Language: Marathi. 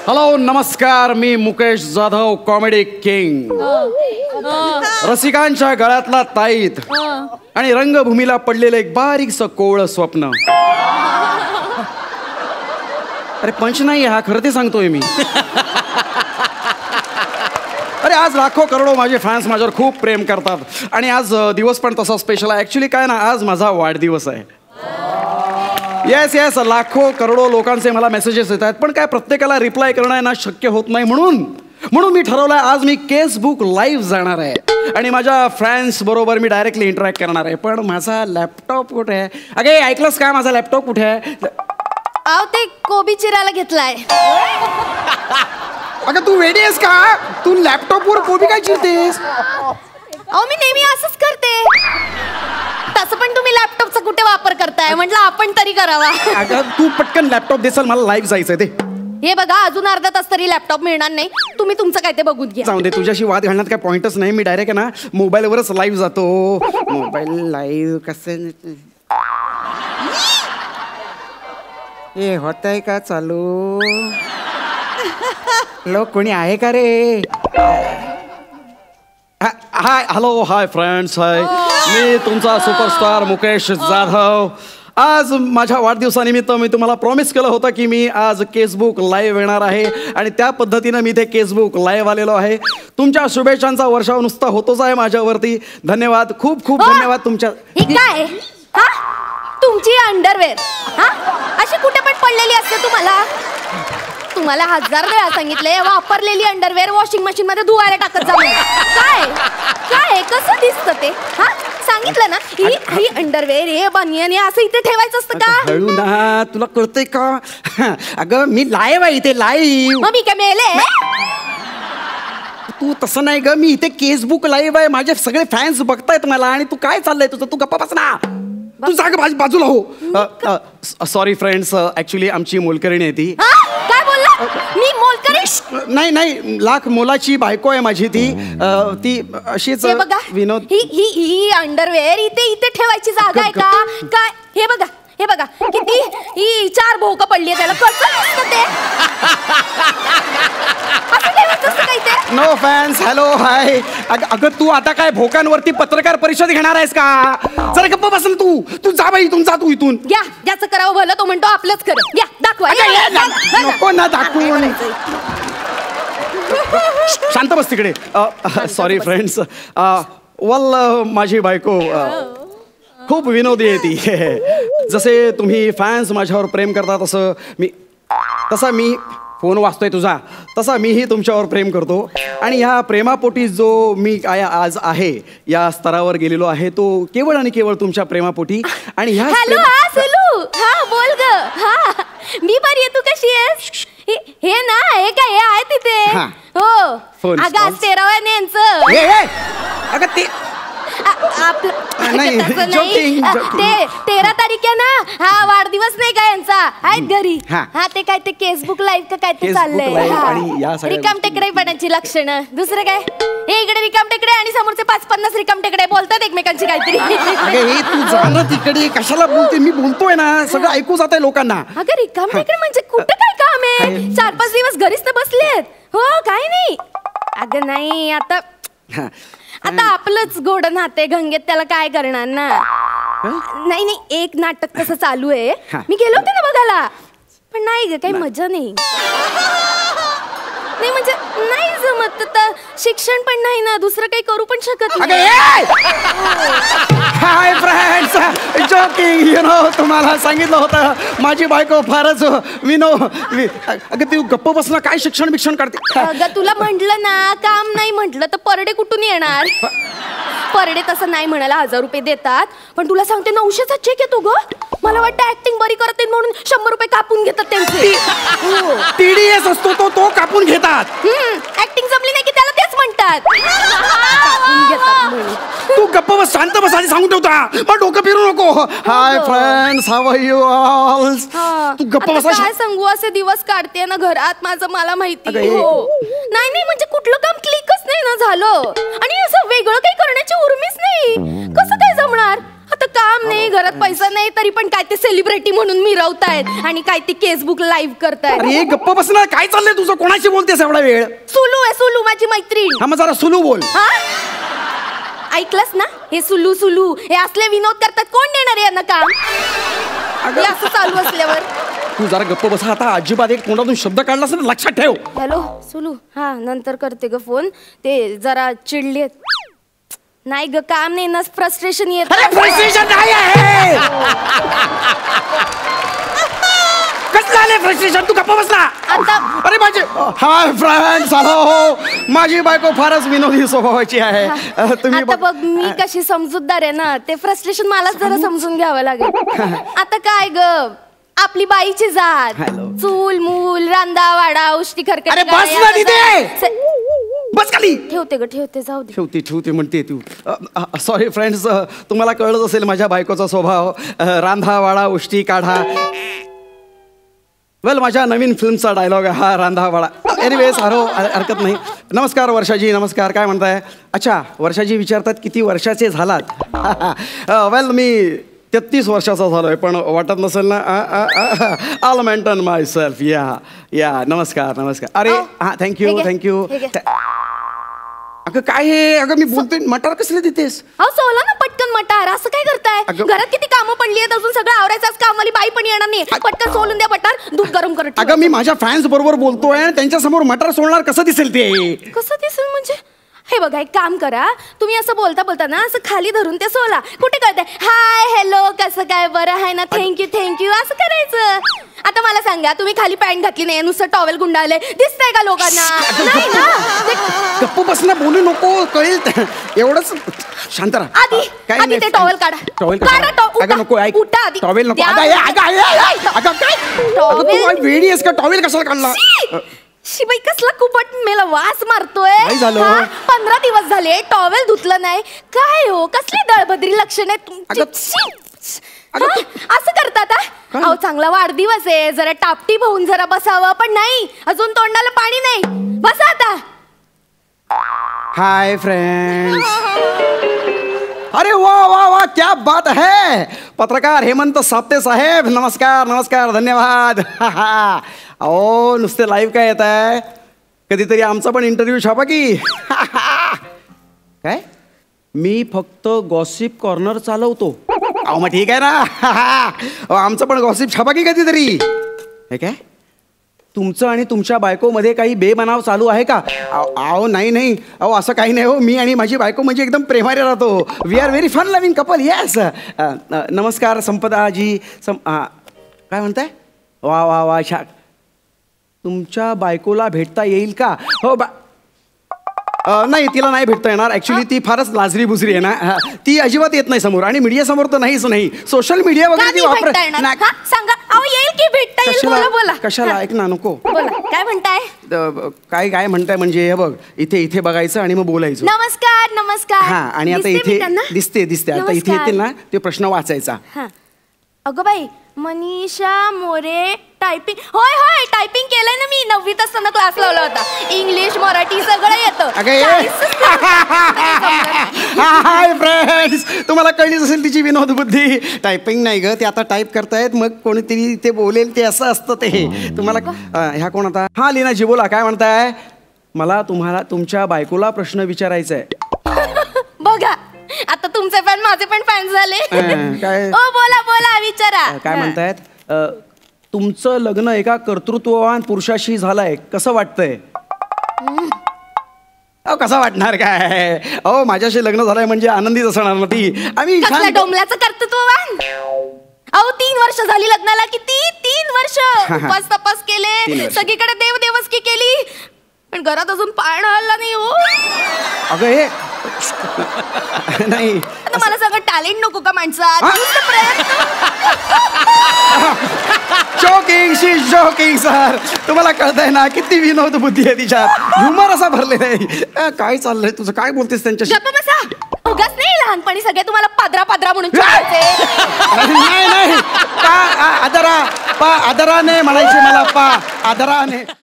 हॅलो नमस्कार, मी मुकेश जाधव, कॉमेडी किंग. रसिकांच्या गळ्यातला ताईत आणि रंगभूमीला पडलेलं एक बारीकसं कोवळं स्वप्न. अरे पंच नाही हा, खरं ते सांगतोय मी. अरे आज लाखो करोडो माझे फॅन्स माझ्यावर खूप प्रेम करतात आणि आज दिवस पण तसा स्पेशल आहे. ॲक्च्युली काय ना, आज माझा वाढदिवस आहे. येस येस, लाखो करोडो लोकांचे मला मेसेजेस येत आहेत, पण काय प्रत्येकाला रिप्लाय करणं आहे ना शक्य होत नाही. म्हणून मी ठरवलंय आज मी केसबुक लाईव्ह जाणार आहे आणि माझ्या फॅन्स बरोबर मी डायरेक्टली इंटरॅक्ट करणार आहे. पण माझा लॅपटॉप कुठे आहे? अगे ऐकलंस का, माझा लॅपटॉप कुठे आहे? आव ते कोबी चिरायला घेतलाय. अगं तू वेडी आहेस का? तू लॅपटॉपवर कोबी काय चिरतेस? अहो मी नेहमी असंच करते. तसं पण तुम्ही लॅपटॉपचा कुठे वापर करताय, म्हटलं आपण तरी करावा. अगं तू पटकन लॅपटॉप देसाल, मला लाईव्ह जायचंय. ते हे बघा, अजून अर्धा तास तरी लॅपटॉप मिळणार नाही. तुम्ही तुमचं काय ते बघून घ्या. जाऊ दे, तुझ्याशी वाद घालण्यात काय पॉइंटच नाही. मी डायरेक्ट आहे ना मोबाईलवरच लाईव्ह जातो. मोबाईल लाईव्ह कसं हे होत आहे का चालू? लोक कोणी आहे का रे? हाय हॅलो हाय फ्रेंड्स, हाय मी तुमचा सुपरस्टार मुकेश जाधव. आज माझ्या वाढदिवसानिमित्त मी तुम्हाला प्रॉमिस केलं होतं की मी आज केसबुक लाईव्ह येणार आहे आणि त्या पद्धतीनं मी ते केसबुक लाईव्ह आलेलो आहे. तुमच्या शुभेच्छांचा वर्षाव नुसता होतोच आहे माझ्यावरती. धन्यवाद, खूप खूप धन्यवाद तुमच्या. हे काय हा? तुमची अंडरवेअर हा अशी कुठे पण पडलेली असते. तुम्हाला 1000 वेळा सांगितले वापरलेली अंडरवेअर वॉशिंग मशीन मध्ये धुवायला टाकत जा. काय काय कसं दिसतं ते? हा सांगितलं ना, ही अंडरवेअर हे बनियन हे असं इथे ठेवायचं असतं का? हळू ना, तुला कळतंय का? अगं मी लाईव्ह आहे इथे, लाईव्ह. मग मी काय मेले? तू तसं नाही ग, मी इथे केसबुक लाईव्ह आहे. माझे सगळे फॅन्स बघतायत मला आणि तू काय चाललंय तुझं? तू गप्पा बस ना, तू जाग बाजूला हो. सॉरी फ्रेंड्स, ऍक्च्युली आमची मोलकरणी आहे ती. काय बोलला? मी मोलकरी? नाही, लाख मोलाची बायको आहे माझी ती. ती अशीच विनोद. ही अंडरवेअर इथे ठेवायची जागा आहे का? काय हे बघा किती ही 4 भोक पडली आहे त्याला. कसं दिसतं ते? असं ठेवायचं असतं काय ते? No fans, hello hi. अगं तू आता काय भोकांवरती पत्रकार परिषद घेणार आहेस का? जरा गप्प बस ना तू जा बाई, इथून जा तू इथून. घ्या, ज्याचं करावं भलं तो म्हणतो आपलंच खरं. घ्या दाखवा. नको ना दाखवू. शांत बस तिकडे. Sorry friends. वल माझी बायको खूप विनोदी आहे ती. जसे तुम्ही फॅन्स माझ्यावर प्रेम करता तसा मी फोन वाचतोय तुझा, तसा मीही तुमच्यावर प्रेम करतो. आणि ह्या प्रेमापोटी जो मी आज आहे या स्तरावर गेलेलो आहे तो केवळ आणि केवळ तुमच्या प्रेमापोटी. आणि ह्या बोल ग. हा मी बरी आहे, तू कशी आहेस? हे ना हे काय हे आहे तिथे. हो अगं आज 13 यांचं. अगं ते नाही, 13 तारीख आहे ना. हा वाढदिवस नाही का यांचा? आहेत घरी. हा ते काय ते केसबुक लाईव्ह का काय ते चाललंय. रिकाम टेकडेपणाची लक्षणं. दुसरं काय? हे इकडे रिकाम टेकडे आणि समोरचे 5-50 रिकाम टेकडे बोलतात एकमेकांची काहीतरी. तू जाणं तिकडे कशाला बोलते? मी बोलतोय ना, सगळं ऐकू जात आहे लोकांना. अगं रिकाम टेकडे म्हणजे कुठं काय काम आहे? 4-5 दिवस घरीच तर बसलेत. हो काय नाही. अगं नाही, आता आपलंच गोड नाते गंगेत, त्याला काय करणार ना. नाही एक नाटक कसं चालू आहे. मी गेलो होते ना बघायला, पण नाही ग काही मजा नाही. नाही म्हणजे नाही जमत. तर शिक्षण पण नाही ना, दुसरं काही करू पण शकत नाही. Hi friends, joking. तुम्हाला सांगितलं होतं माझी बायको फारच अगं तू गप्प बस ना. काय शिक्षण काढते? अगं तुला म्हटलं ना काम नाही म्हटलं तर परडे कुठून येणार? परडे तसं नाही म्हणाला 1000 रुपये देतात, पण तुला सांगते 900चा चेक येतो ग. मला वाटतं ऍक्टिंग बरी करते म्हणून 100 रुपये कापून घेतात त्यांचे. TDS असतो तो कापून घेतात. ऍक्टिंग जमली नाही की त्याला तेच म्हणतात. तू गप्प बस, शांत बस आणि सांगून ठेवता. मग डोकं फिरू नको. Hi friends, how are you all? तू गप्प बस. काय सांगू, असे दिवस काढते ना घरात माझं मला माहिती. नाही म्हणजे कुठलं काम क्लिकच नाही ना झालं. आणि असं वेगळं काही करण्याची उर्मीच नाही. कसं काय जमणार? आता काम नाही, घरात पैसा नाही, तरी पण काय ते सेलिब्रिटी म्हणून मिरवतायत आणि काय ते केसबुक लाईव्ह करतायत. अरे गप्प बसणार, काय चाललंय तुझं? कोणाशी बोलतेस एवढा वेळ? सुलू आहे, सुलू माझी मैत्रीण. हा मग जरा सुलू बोल. हा ऐकलंस ना, हे सुलू सुलू हे असले विनोद करतात, कोण देणार आहे यांना काम? हे असं चालू असल्यावर तू जरा गप्प बसा. आता अजिबात एक तोंडातून शब्द काढलास ना, लक्षात ठेव. हॅलो सुलू, हा नंतर करते ग फोन. ते जरा चिडलेत. नाही ग, काम नाही ना, फ्रस्ट्रेशन येत. अरे फ्रस्ट्रेशन नाही आहे. कसलं आले फ्रस्ट्रेशन? तू गप्प बसला आता. अरे माझे हाय फ्रेंड्स, हॅलो. माझी बायको फारच विनोदी स्वभावाची आहे. तुम्ही आता बघ, मी कशी समजूतदार आहे ना, ते फ्रस्ट्रेशन मलाच जरा समजून घ्यावं लागेल. आता काय ग, आपली बाईची जात, चूल मूल रांदा वाडा उष्टी खरकट. अरे बस ना तिथे, बस खाली. ठेवते ग, ठेवते, जाऊ दे. ठेवते म्हणते तू. सॉरी फ्रेंड्स, तुम्हाला कळत असेल माझ्या बायकोचा स्वभाव. रांधा वाडा उष्टी काढा. वेल, माझ्या नवीन फिल्मचा डायलॉग आहे हा, रांधा वाडा. एनिवेज, हरकत नाही. नमस्कार वर्षाजी, नमस्कार. काय म्हणताय? अच्छा, वर्षाजी विचारतात किती वर्षाचे झालात. वेल, मी 33 वर्षाचा झालोय, पण वाटत नसेल ना. आल मेंटेन माय सेल्फ. या नमस्कार. अरे हां, थँक्यू. अगं काय हे? अगं मी बोलतोय, मटार कसले देतेस? अहो सोला ना पटकन मटार. असं काय करताय? घरात किती कामं पडली आहेत, अजून सगळं आवरायचं. कामवाली बाई पण येणार नाही. पटकन सोलून द्या मटार, दूध गरम करत. अगं मी माझ्या फॅन्स बरोबर बोलतोय आणि त्यांच्या समोर मटार सोडणार कसं दिसेल ते? कसं दिसेल म्हणजे? हे बघा, एक काम करा तुम्ही, असं बोलता ना असं खाली धरून ते सोला. कुठे कळतंय? हाय हॅलो कसं काय, बरं आहे ना, थँक्यू असं करायचं. आता मला सांगा, तुम्ही खाली पॅन्ट घातली नाही, नुसतं टॉवेल गुंडाळले, दिसतंय का लोकांना? नाही ना. गप्प बस ना, बोलू नको, कळेल एवढंच. शांत राहा. आधी ते टॉवेल काढा. अगं नको, ऐक, टॉवेल नको. टॉवेल वेडी आहेस का? टॉवेल कशाला काढला? शिबाई कसला कुपट मेला वास मारतोय. 15 दिवस झाले टॉवेल धुतलं नाही. काय हो, कसली दळभद्री लक्षण आहे तुमची? असं करतात? अहो चांगला वाढदिवस आहे, जरा टापटीप होऊन जरा बसावं, पण नाही, अजून तोंडाला पाणी नाही. बसा आता. Hi friends. अरे वा, क्या बात है. पत्रकार हेमंत साप्ते साहेब, नमस्कार. धन्यवाद. अहो नुसते लाईव्ह काय येत आहे, कधीतरी आमचा पण इंटरव्ह्यू छापा की. काय? मी फक्त गॉसिप कॉर्नर चालवतो. अहो मग ठीक आहे ना. आमचं पण गॉसिप छापा की कधीतरी. हे काय, तुमचं आणि तुमच्या बायकोमध्ये काही बेबनाव चालू आहे का? अहो नाही. अहो असं काही नाही हो. मी आणि माझी बायको म्हणजे एकदम प्रेमाने राहतो. We are very fun loving couple. Yes. नमस्कार संपदाजी. काय म्हणताय? वा छान. तुमच्या बायकोला भेटता येईल का? हो नाही, तिला नाही भेटता येणार. ऍक्च्युली ती फारच लाजरी बुजरी आहे ना. ती अजिबात येत नाही समोर, आणि मीडिया समोर तर नाहीच नाही. सोशल मीडिया वगैरे ती वापरत. सांगा. अहो येईल की भेटता येईल. बोला. कशाला? ऐक ना, नको. बोला, काय म्हणताय? काय म्हणताय म्हणजे, हे बघ, इथे बघायचं आणि मग बोलायचं. नमस्कार. हा, आणि आता इथे दिसते. आता इथे येतील ना, ते प्रश्न वाचायचा. अगं बाई, मनीषा मोरे टायपिंग. होय टायपिंग केलंय ना मी. 9वीत असताना क्लास लावला होता. इंग्लिश मराठी सगळं येतं. हाय फ्रेंड्स, तुम्हाला कळलीच असेल तिची विनोद बुद्धी. टायपिंग नाही ग, ते आता टाईप करतायत, मग कोणीतरी ते बोलेल ते असं असतं ते. तुम्हाला ह्या कोण आता? हा लीनाजी, बोला. काय म्हणताय? मला तुम्हाला तुमच्या बायकोला प्रश्न विचारायचा आहे. बघा, आता तुमचे फॅन माझे पण फॅन झाले. काय? बोला विचारा. काय म्हणतायत? तुमचं लग्न एका कर्तृत्ववान पुरुषाशी झालंय, कसं वाटतंय? कसं वाटणार काय? अहो माझ्याशी लग्न झालंय म्हणजे आनंदीच असणार ना ती. आम्ही डोंबल्याचं कर्तृत्ववान. अहो 3 वर्ष झाली लग्नाला. किती? 3 वर्ष उपास तपास केले, सगळीकडे देवदेवस्की केली, पण घरात अजून पाळणा हल्ला नाही हो. अगं हे नाही, आता मला सगळं टॅलेंट नको का माणसात? Joking sir. तुम्हाला कळतंय ना किती विनोद बुद्धी आहे तिच्यात, ह्युमर असा भरलेला आहे. काय चाललंय तुझं? काय बोलतेस त्यांच्याशी? गप्प बसा. उगाच नाही, लहानपणी सगळे तुम्हाला पादरा म्हणून नाही. आदराने म्हणायचे मला. आदराने.